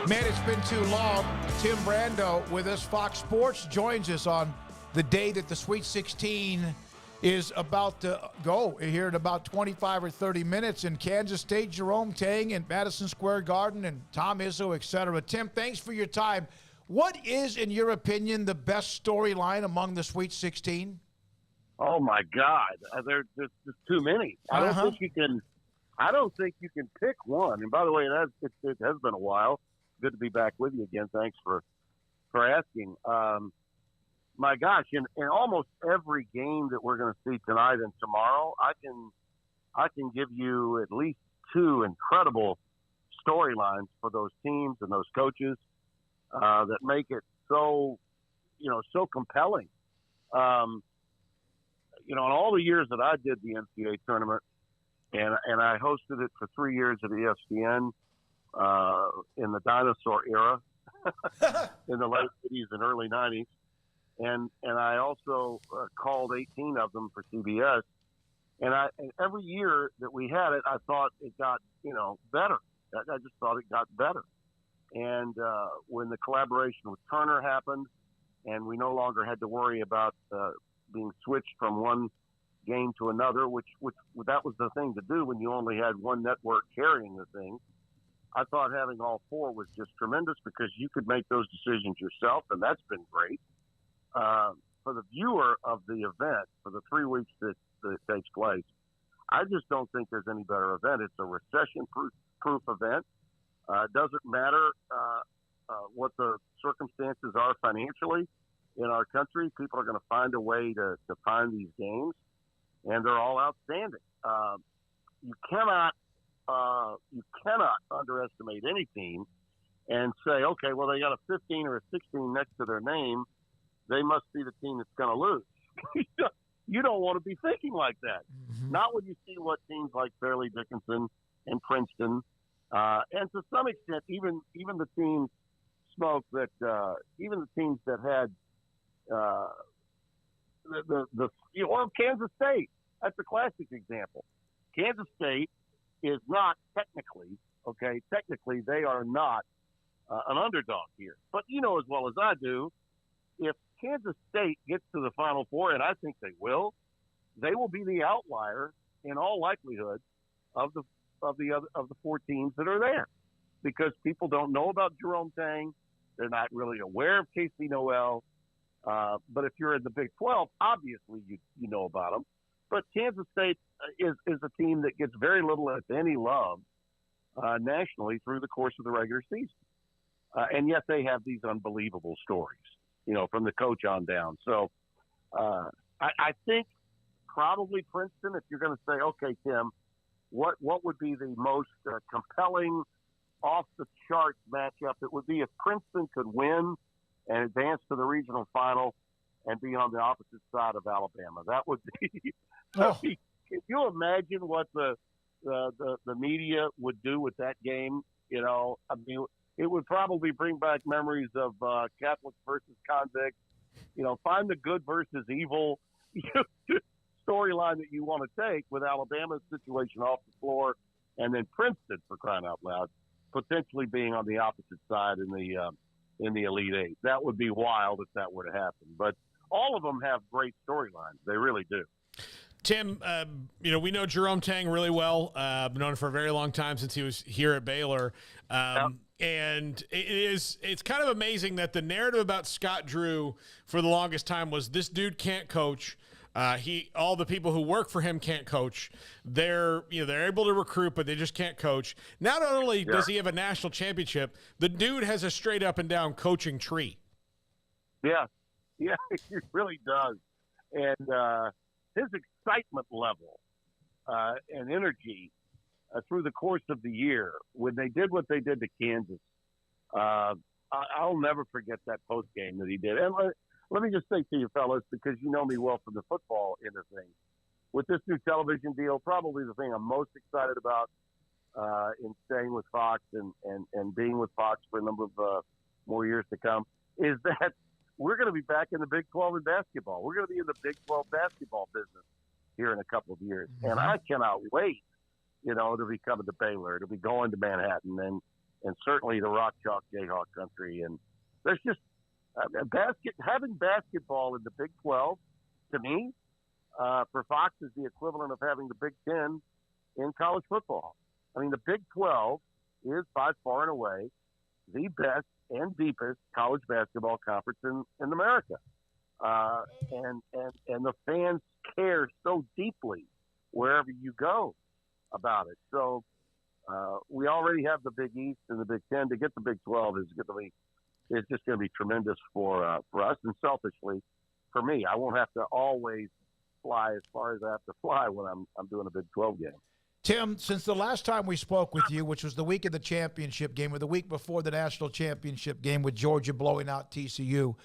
Man, it's been too long. Tim Brando with us. Fox Sports joins us on the day that the Sweet 16 is about to go here in about 25 or 30 minutes in Kansas State. Jerome Tang and Madison Square Garden and Tom Izzo, et cetera. Tim, thanks for your time. What is, in your opinion, the best storyline among the Sweet 16? Oh my God, there's just too many. I don't think you can. I don't think you can pick one. And by the way, it has been a while. Good to be back with you again. Thanks for asking. My gosh, in almost every game that we're going to see tonight and tomorrow, I can give you at least two incredible storylines for those teams and those coaches that make it so compelling. In all the years that I did the NCAA tournament, and I hosted it for 3 years at ESPN in the dinosaur era, in the late 80s and early 90s. And I also called 18 of them for CBS. And every year that we had it, I thought it got, better. I just thought it got better. And when the collaboration with Turner happened and we no longer had to worry about being switched from one game to another, which that was the thing to do when you only had one network carrying the thing, I thought having all four was just tremendous because you could make those decisions yourself, and that's been great. For the viewer of the event, for the 3 weeks that it takes place, I just don't think there's any better event. It's a recession-proof event. It doesn't matter what the circumstances are financially in our country. People are going to find a way to find these games, and they're all outstanding. You cannot underestimate any team and say, okay, well, they got a 15 or a 16 next to their name. They must be the team that's going to lose. You don't want to be thinking like that. Mm-hmm. Not when you see what teams like Fairleigh Dickinson and Princeton, and to some extent, even the teams, Smoak, that even the teams that had Kansas State. That's a classic example. Kansas State is not technically, they are not an underdog here. But you know as well as I do, if Kansas State gets to the Final Four, and I think they will be the outlier in all likelihood of the four teams that are there, because people don't know about Jerome Tang. They're not really aware of Casey Noel. But if you're in the Big 12, obviously you know about them. But Kansas State is a team that gets very little, if any, love nationally through the course of the regular season. And yet they have these unbelievable stories, from the coach on down. So I think probably Princeton, if you're going to say, okay, Tim, what would be the most compelling off-the-charts matchup? It would be if Princeton could win and advance to the regional final and be on the opposite side of Alabama. That would be. Oh. Can you imagine what the media would do with that game? It would probably bring back memories of Catholics versus convicts. Find the good versus evil storyline that you want to take with Alabama's situation off the floor, and then Princeton, for crying out loud, potentially being on the opposite side in the Elite Eight. That would be wild if that were to happen. But all of them have great storylines. They really do. Tim, we know Jerome Tang really well. I've known him for a very long time, since he was here at Baylor. And it's kind of amazing that the narrative about Scott Drew for the longest time was this dude can't coach. All the people who work for him can't coach. They're able to recruit, but they just can't coach. Not only does he have a national championship, the dude has a straight up and down coaching tree. Yeah, he really does. And his excitement level and energy through the course of the year, when they did what they did to Kansas, I'll never forget that post game that he did. And let me just say to you fellas, because you know me well from the football end of things, with this new television deal, probably the thing I'm most excited about in staying with Fox and being with Fox for a number of more years to come is that we're going to be back in the Big 12 in basketball. We're going to be in the Big 12 basketball business here in a couple of years. Mm-hmm. And I cannot wait, to be coming to Baylor, to be going to Manhattan and certainly the Rock Chalk Jayhawk country. And there's just having basketball in the Big 12, to me, for Fox is the equivalent of having the Big 10 in college football. I mean, the Big 12 is by far and away the best and deepest college basketball conference in America. And the fans care so deeply wherever you go about it. So we already have the Big East and the Big 10. To get the Big 12 is just going to be tremendous for us. And selfishly, for me, I won't have to always fly as far as I have to fly when I'm doing a Big 12 game. Tim, since the last time we spoke with you, which was the week of the championship game or the week before the national championship game with Georgia blowing out TCU,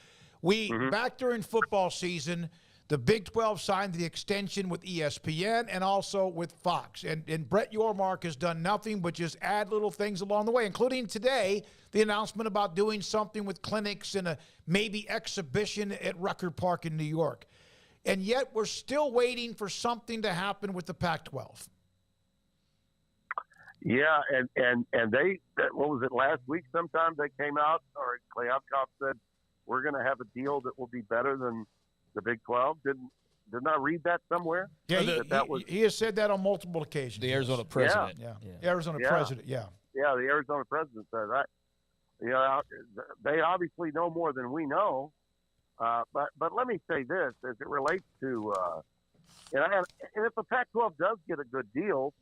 back during football season, the Big 12 signed the extension with ESPN and also with Fox. And Brett Yormark has done nothing but just add little things along the way, including today, the announcement about doing something with clinics and a maybe exhibition at Rucker Park in New York. And yet we're still waiting for something to happen with the Pac-12. Yeah, and they, what was it, last week sometime they came out, or Clay Outcoff said, we're going to have a deal that will be better than the Big 12. Didn't I read that somewhere? Yeah, he has said that on multiple occasions. The Arizona president. Yeah. Arizona president, Yeah, the Arizona president said that. You know, they obviously know more than we know. But let me say this, as it relates to, and if the Pac-12 does get a good deal,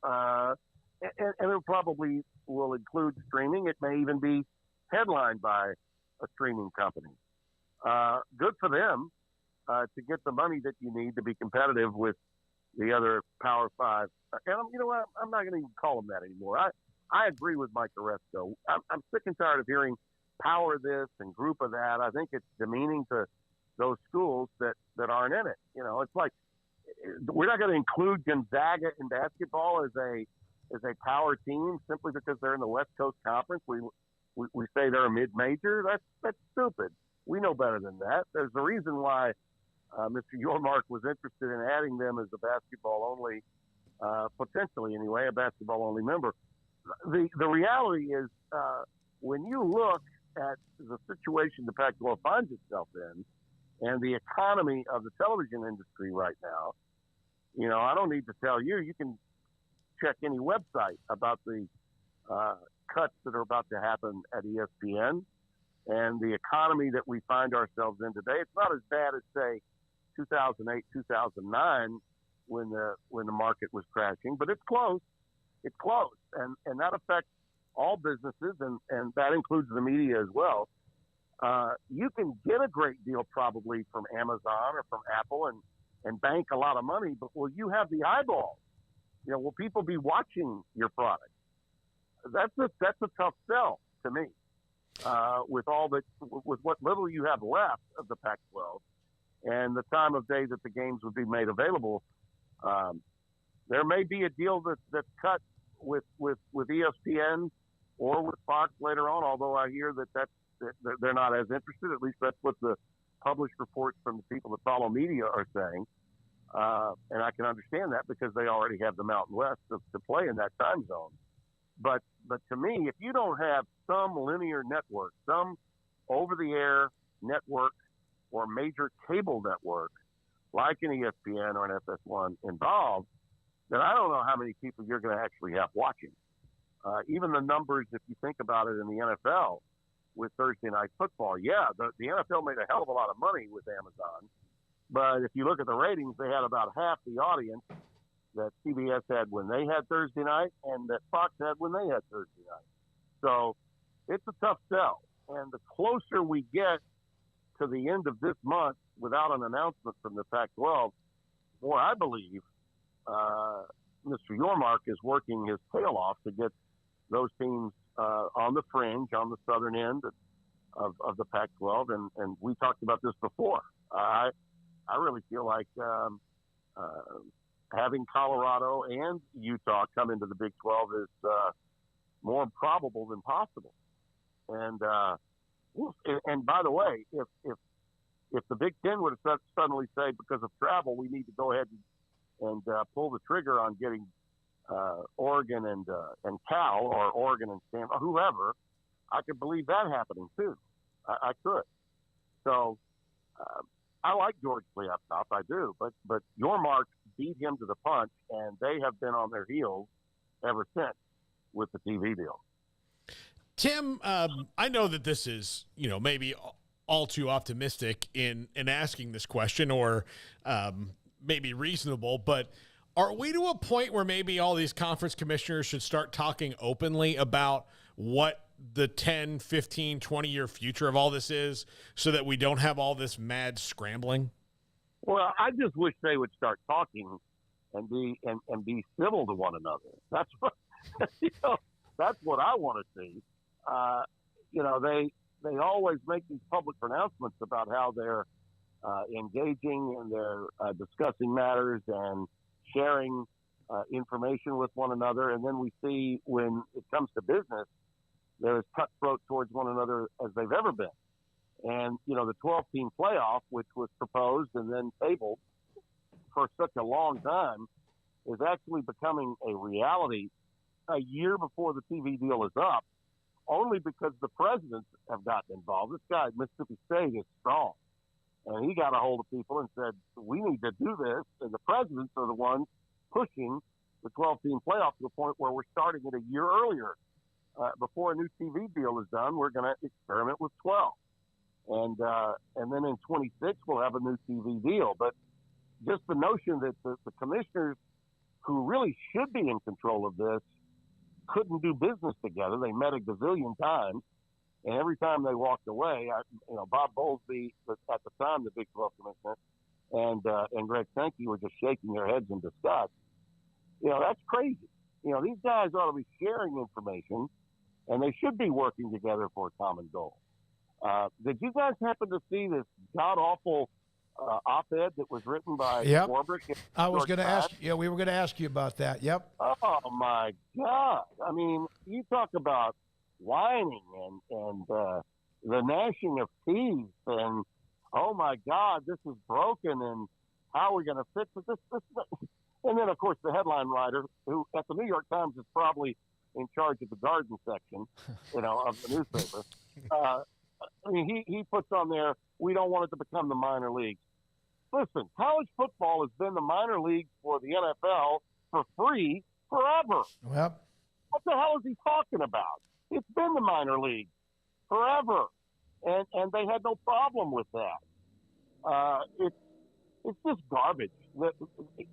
and it probably will include streaming. It may even be headlined by a streaming company. Good for them to get the money that you need to be competitive with the other Power Five. And you know what? I'm not going to even call them that anymore. I agree with Mike Oresco. I'm sick and tired of hearing power this and group of that. I think it's demeaning to those schools that aren't in it. You know, it's like we're not going to include Gonzaga in basketball as a power team simply because they're in the West Coast Conference. We say they're a mid-major. That's stupid. We know better than that. There's a reason why Mr. Yormark was interested in adding them as a basketball-only, potentially anyway, a basketball-only member. The reality is when you look at the situation the Pac-12 finds itself in and the economy of the television industry right now, you know, I don't need to tell you. You can check any website about the cuts that are about to happen at ESPN and the economy that we find ourselves in today. It's not as bad as, say, 2008, 2009 when the market was crashing, but it's close. It's close. And that affects all businesses, and that includes the media as well. You can get a great deal probably from Amazon or from Apple and bank a lot of money, but will you have the eyeballs? You know, will people be watching your product? That's a tough sell to me. With what little you have left of the Pac-12 and the time of day that the games would be made available, there may be a deal that's cut with ESPN or with Fox later on. Although I hear that they're not as interested. At least that's what the published reports from the people that follow media are saying. And I can understand that because they already have the Mountain West to play in that time zone. But to me, if you don't have some linear network, some over-the-air network or major cable network like an ESPN or an FS1 involved, then I don't know how many people you're going to actually have watching. Even the numbers, if you think about it in the NFL with Thursday Night Football, the NFL made a hell of a lot of money with Amazon. But if you look at the ratings, they had about half the audience that CBS had when they had Thursday night and that Fox had when they had Thursday night. So it's a tough sell. And the closer we get to the end of this month without an announcement from the Pac-12, more I believe Mr. Yormark is working his tail off to get those teams on the fringe, on the southern end of the Pac-12. And we talked about this before. I really feel like having Colorado and Utah come into the Big 12 is more probable than possible. And by the way, if the Big Ten would have suddenly say because of travel we need to go ahead and pull the trigger on getting Oregon and Cal, or Oregon and Stanford, whoever, I could believe that happening too. I could. So I like George Kliavkoff, I do, but Yormark beat him to the punch, and they have been on their heels ever since with the TV deal. Tim, I know that this is, maybe all too optimistic in asking this question, or maybe reasonable, but are we to a point where maybe all these conference commissioners should start talking openly about what the 10, 15, 20-year future of all this is, so that we don't have all this mad scrambling? Well, I just wish they would start talking and be civil to one another. That's what that's what I want to see. They always make these public pronouncements about how they're engaging and they're discussing matters and sharing information with one another, and then we see when it comes to business, they're as cutthroat towards one another as they've ever been. And the 12-team playoff, which was proposed and then tabled for such a long time, is actually becoming a reality a year before the TV deal is up, only because the presidents have gotten involved. This guy at Mississippi State is strong, and he got a hold of people and said, we need to do this, and the presidents are the ones pushing the 12-team playoff to the point where we're starting it a year earlier. Before a new TV deal is done, we're going to experiment with 12. And then in 26, we'll have a new TV deal. But just the notion that the commissioners who really should be in control of this couldn't do business together. They met a gazillion times, and every time they walked away, Bob Bowlesby was at the time the Big 12 commissioner, and Greg Sankey were just shaking their heads in disgust. That's crazy. These guys ought to be sharing information, and they should be working together for a common goal. Did you guys happen to see this god-awful op-ed that was written by Warbrick? I was going to ask. Yeah, we were going to ask you about that. Yep. Oh my God! I mean, you talk about whining and the gnashing of teeth, and oh my God, this is broken, and how are we going to fix it? This, and then of course the headline writer, who at the New York Times is probably in charge of the garden section, of the newspaper. I mean, he puts on there, we don't want it to become the minor leagues. Listen, college football has been the minor leagues for the NFL for free forever. Yep. What the hell is he talking about? It's been the minor leagues forever, and they had no problem with that. It's just garbage.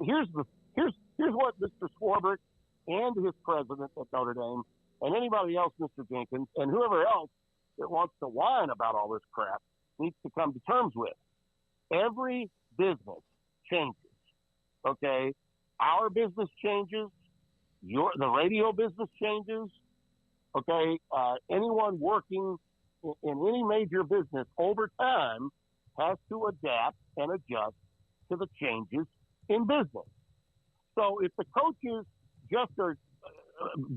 Here's what Mr. Swarbrick and his president at Notre Dame and anybody else, Mr. Jenkins, and whoever else that wants to whine about all this crap needs to come to terms with. Every business changes, okay? Our business changes. The radio business changes, okay? Anyone working in any major business over time has to adapt and adjust to the changes in business. So if the coaches just are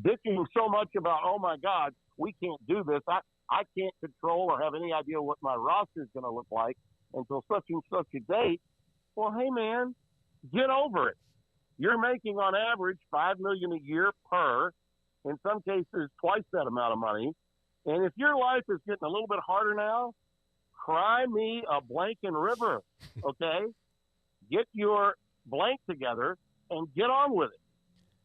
bitching so much about, oh my God, we can't do this, I can't control or have any idea what my roster is going to look like until such and such a date. Well, hey man, get over it. You're making on average $5 million a year per, in some cases twice that amount of money. And if your life is getting a little bit harder now, cry me a blanking river, okay? Get your blank together and get on with it.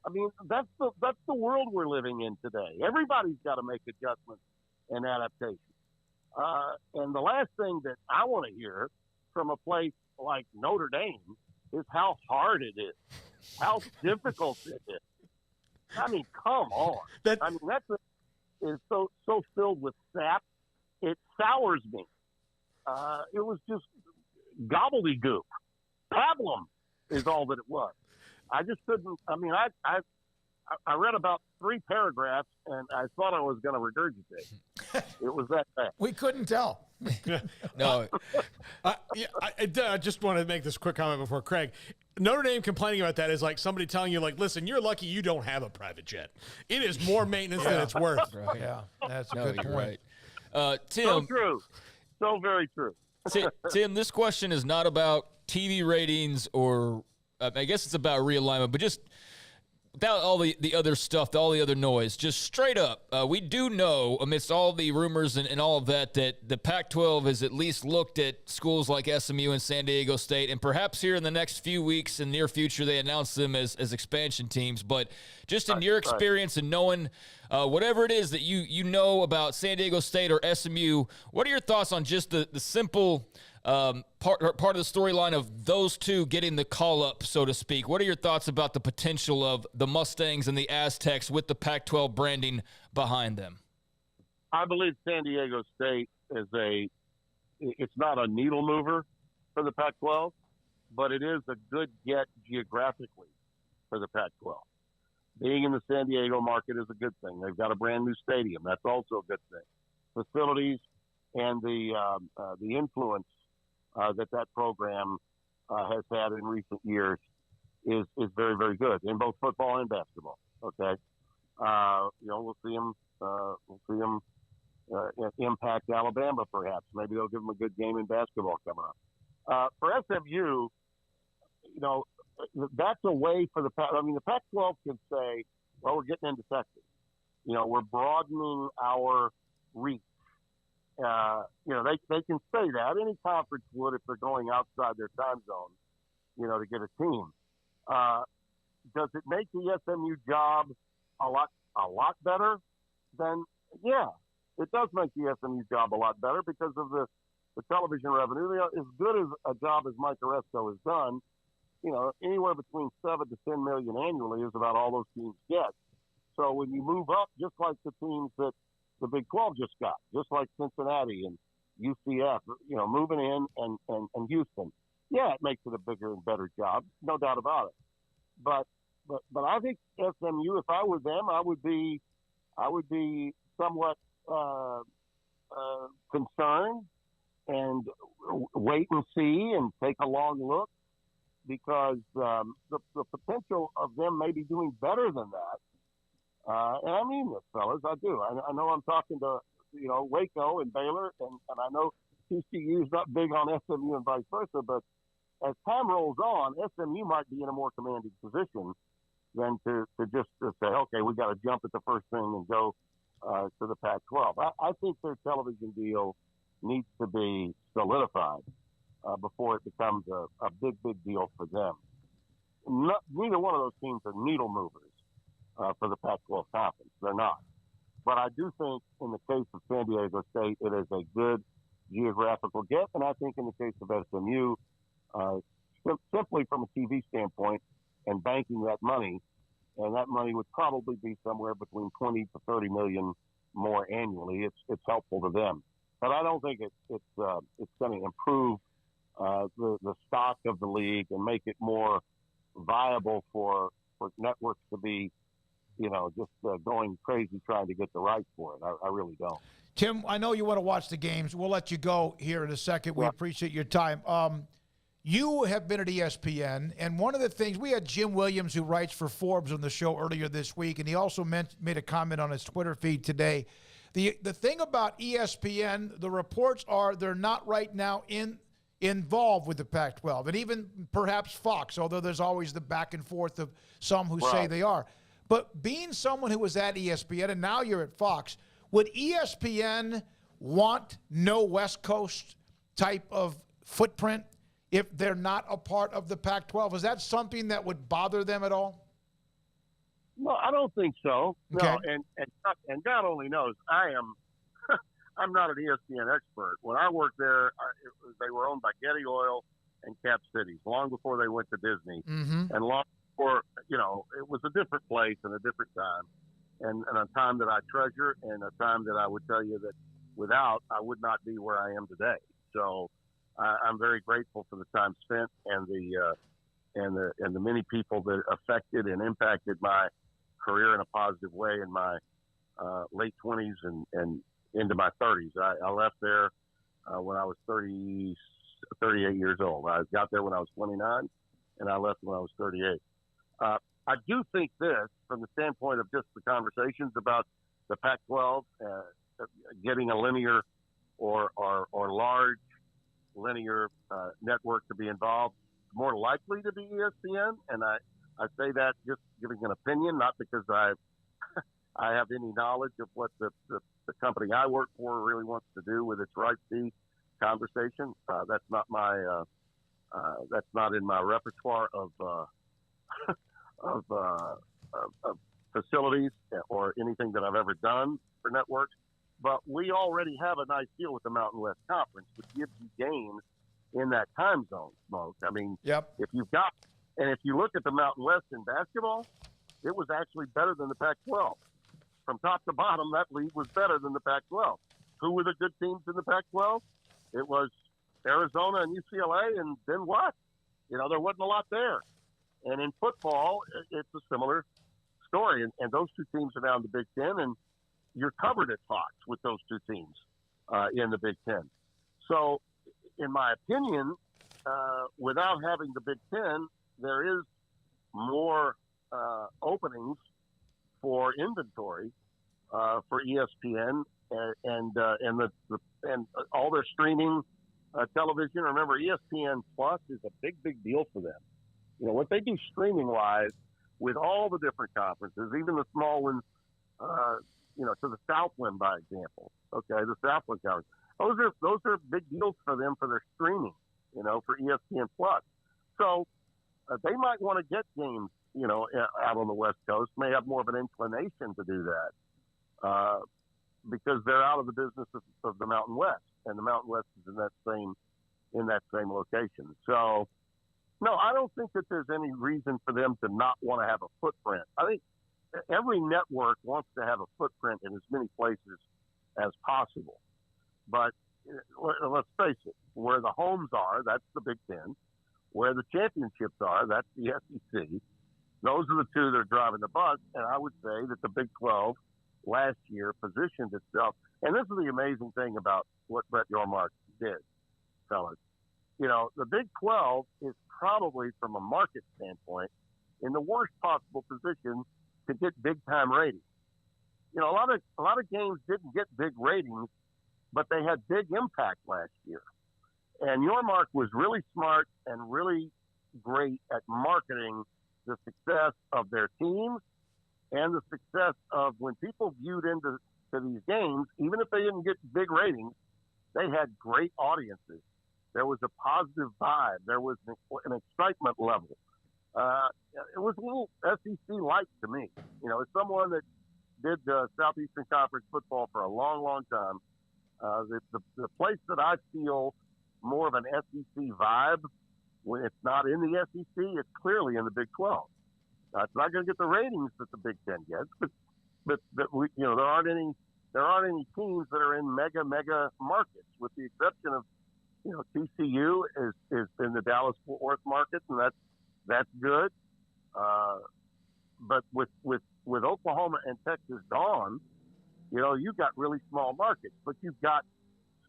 I mean, that's the world we're living in today. Everybody's got to make adjustments and adaptation. And the last thing that I want to hear from a place like Notre Dame is how hard it is, how difficult it is. I mean, come on. That is so filled with sap. It sours me. It was just gobbledygook. Pablum is all that it was. I just couldn't. I mean, I read about 3 paragraphs and I thought I was going to regurgitate. It was that bad. We couldn't tell. No. I just want to make this quick comment before Craig. Notre Dame complaining about that is like somebody telling you, like, listen, you're lucky you don't have a private jet. It is more maintenance than it's worth. Right. Yeah, that's a good point. Right. Tim, so true. So very true. Tim, this question is not about TV ratings or I guess it's about realignment, but just without all the other stuff, all the other noise, just straight up, we do know, amidst all the rumors and all of that the Pac-12 has at least looked at schools like SMU and San Diego State, and perhaps here in the next few weeks in near future they announce them as expansion teams. But just in your experience and knowing whatever it is that you know about San Diego State or SMU, what are your thoughts on just the simple part of the storyline of those two getting the call up, so to speak? What are your thoughts about the potential of the Mustangs and the Aztecs with the Pac-12 branding behind them? I believe San Diego State it's not a needle mover for the Pac-12, but it is a good get geographically for the Pac-12. Being in the San Diego market is a good thing. They've got a brand new stadium. That's also a good thing. Facilities and the influence that program has had in recent years is very, very good in both football and basketball. Okay, we'll see them impact Alabama perhaps. Maybe they'll give them a good game in basketball coming up. For SMU, that's a way for the Pac-12 can say, well, we're getting into Texas. We're broadening our reach. They can say that. Any conference would if they're going outside their time zone, to get a team. Does it make the SMU job a lot better? Then, yeah, it does make the SMU job a lot better because of the television revenue. As good as a job as Mike Oresco has done, anywhere between 7 to 10 million annually is about all those teams get. So when you move up, just like the teams that the Big 12 just got, just like Cincinnati and UCF, moving in and Houston. Yeah, it makes it a bigger and better job, no doubt about it. But I think SMU, if I were them, I would be somewhat concerned and wait and see and take a long look because the potential of them maybe doing better than that. And I mean this, fellas, I do. I know I'm talking to, Waco and Baylor, and I know TCU is not big on SMU and vice versa, but as time rolls on, SMU might be in a more commanding position than to just say, okay, we got to jump at the first thing and go to the Pac-12. I think their television deal needs to be solidified before it becomes a big deal for them. Neither one of those teams are needle movers for the Pac-12 conference. They're not. But I do think in the case of San Diego State, it is a good geographical get. And I think in the case of SMU, simply from a TV standpoint and banking that money, and that money would probably be somewhere between 20 to 30 million more annually. It's helpful to them. But I don't think it's going to improve the stock of the league and make it more viable for networks to be, just going crazy trying to get the rights for it. I really don't. Tim, I know you want to watch the games. We'll let you go here in a second. We appreciate your time. You have been at ESPN, and one of the things, we had Jim Williams, who writes for Forbes, on the show earlier this week, and he also made a comment on his Twitter feed today. The thing about ESPN, the reports are they're not right now involved with the Pac-12, and even perhaps Fox, although there's always the back and forth of some who say they are. But being someone who was at ESPN, and now you're at Fox, would ESPN want no West Coast type of footprint if they're not a part of the Pac-12? Is that something that would bother them at all? No, I don't think so. Okay. No, and God only knows I'm not an ESPN expert. When I worked there, they were owned by Getty Oil and Cap Cities long before they went to Disney, and long before it was a different place and a different time, and a time that I treasure and a time that I would tell you that without I would not be where I am today. So I'm very grateful for the time spent and the many people that affected and impacted my career in a positive way in my late 20s and into my 30s. I left there when I was 38 years old. I got there when I was 29, and I left when I was 38. I do think this, from the standpoint of just the conversations about the Pac-12 getting a linear or large linear network to be involved, more likely to be ESPN, and I say that just giving an opinion, not because I have any knowledge of what the company I work for really wants to do with its right fee conversation. That's not my that's not in my repertoire of facilities or anything that I've ever done for networks. But we already have a nice deal with the Mountain West Conference, which gives you games in that time zone, Smoak. I mean, Yep. if you look at the Mountain West in basketball, it was actually better than the Pac-12. From top to bottom, that league was better than the Pac-12. Who were the good teams in the Pac-12? It was Arizona and UCLA, and then what? There wasn't a lot there. And in football, it's a similar story. And those two teams are now in the Big Ten, and you're covered at Fox with those two teams in the Big Ten. So, in my opinion, without having the Big Ten, there is more openings for inventory for ESPN and all their streaming television. Remember, ESPN Plus is a big deal for them. What they do streaming wise with all the different conferences, even the small ones, to the Southland, by example. Okay, the Southland Conference. Those are big deals for them for their streaming. For ESPN Plus. So they might want to get games, out on the West Coast. May have more of an inclination to do that because they're out of the business of the Mountain West, and the Mountain West is in that same location. So, no, I don't think that there's any reason for them to not want to have a footprint. I think every network wants to have a footprint in as many places as possible. But let's face it, where the homes are, that's the Big Ten. Where the championships are, that's the SEC. Those are the two that are driving the bus. And I would say that the Big 12 last year positioned itself. And this is the amazing thing about what Brett Yormark did, fellas. The Big 12 is probably, from a market standpoint, in the worst possible position to get big-time ratings. A lot of games didn't get big ratings, but they had big impact last year. And Yormark was really smart and really great at marketing the success of their teams and the success of when people viewed into these games, even if they didn't get big ratings, they had great audiences. There was a positive vibe. There was an excitement level. It was a little SEC-like to me. As someone that did Southeastern Conference football for a long, long time, the place that I feel more of an SEC vibe when it's not in the SEC, it's clearly in the Big 12. It's not going to get the ratings that the Big Ten gets, but there aren't any teams that are in mega markets, with the exception of TCU is in the Dallas-Fort Worth market, and that's good. But with Oklahoma and Texas gone, you've got really small markets, but you've got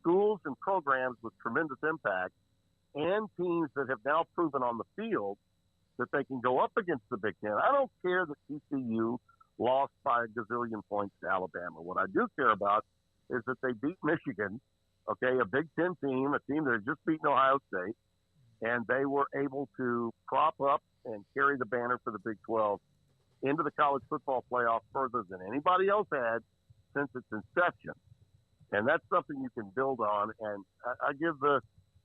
schools and programs with tremendous impact and teams that have now proven on the field that they can go up against the Big Ten. I don't care that TCU lost by a gazillion points to Alabama. What I do care about is that they beat Michigan, okay, a Big Ten team, a team that had just beaten Ohio State, and they were able to prop up and carry the banner for the Big 12 into the college football playoff further than anybody else had since its inception. And that's something you can build on. And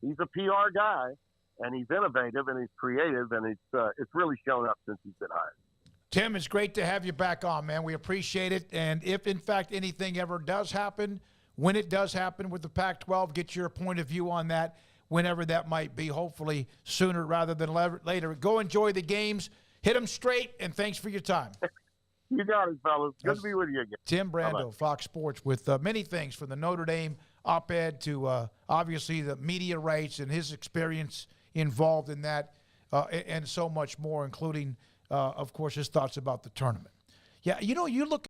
he's a PR guy, and he's innovative, and he's creative, and it's really shown up since he's been hired. Tim, it's great to have you back on, man. We appreciate it. And if, in fact, anything ever does happen, when it does happen with the Pac-12, get your point of view on that, whenever that might be, hopefully sooner rather than later. Go enjoy the games. Hit them straight, and thanks for your time. You got it, fellas. Good to be with you again. Tim Brando, Bye-bye. Fox Sports, with many things from the Notre Dame op-ed to obviously the media rights and his experience involved in that and so much more, including, of course, his thoughts about the tournament. Yeah, you look